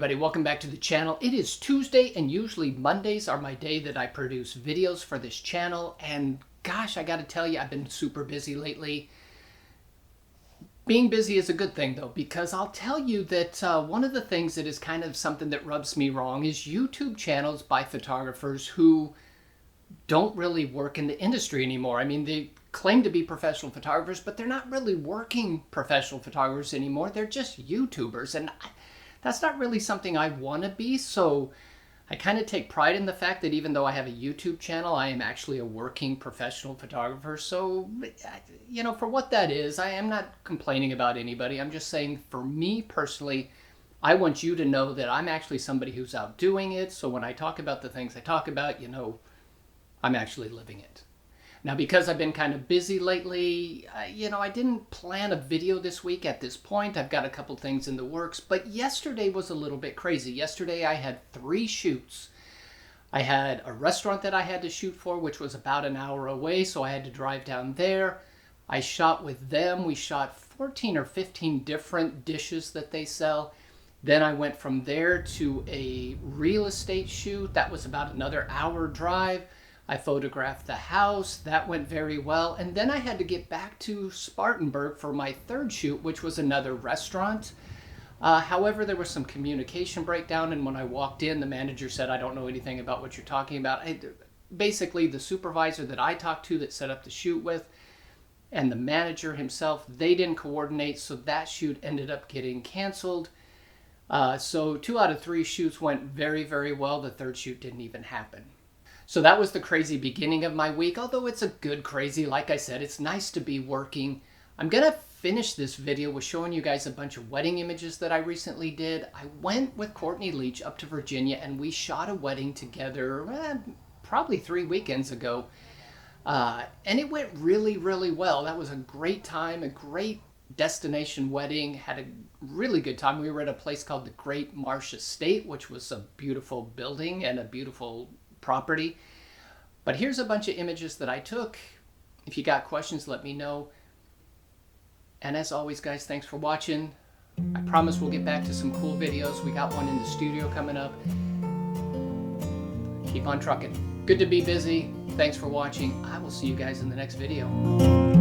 everybody, welcome back to the channel. It is Tuesday and usually Mondays are my day that I produce videos for this channel, and gosh, I gotta tell you, I've been super busy lately. Being busy is a good thing though, because I'll tell you that one of the things that is kind of something that rubs me wrong is YouTube channels by photographers who don't really work in the industry anymore. I mean, they claim to be professional photographers, but they're not really working professional photographers anymore. They're just YouTubers, and that's not really something I want to be. So I kind of take pride in the fact that even though I have a YouTube channel, I am actually a working professional photographer. So, you know, for what that is, I am not complaining about anybody. I'm just saying, for me personally, I want you to know that I'm actually somebody who's out doing it. So when I talk about the things I talk about, you know, I'm actually living it. Now, because I've been kind of busy lately, you know, I didn't plan a video this week at this point. I've got a couple things in the works, but yesterday was a little bit crazy. Yesterday I had 3 shoots. I had a restaurant that I had to shoot for, which was about an hour away, so I had to drive down there. I shot with them. We shot 14 or 15 different dishes that they sell. Then I went from there to a real estate shoot. That was about another hour drive. I photographed the house. That went very well. And then I had to get back to Spartanburg for my 3rd shoot, which was another restaurant. However, there was some communication breakdown, and when I walked in, the manager said, "I don't know anything about what you're talking about." Basically, the supervisor that I talked to that set up the shoot with, and the manager himself, they didn't coordinate, so that shoot ended up getting canceled. So 2 out of 3 shoots went very, very well. The 3rd shoot didn't even happen. So that was the crazy beginning of my week, although it's a good crazy. Like I said, it's nice to be working. I'm going to finish this video with showing you guys a bunch of wedding images that I recently did. I went with Courtney Leach up to Virginia, and we shot a wedding together probably 3 weekends ago. And it went really, really well. That was a great time, a great destination wedding. Had a really good time. We were at a place called the Great Marsh Estate, which was a beautiful building and a beautiful property. But here's a bunch of images that I took. If you got questions, let me know. And as always, guys, thanks for watching. I promise we'll get back to some cool videos. We got one in the studio coming up. Keep on trucking. Good to be busy. Thanks for watching. I will see you guys in the next video.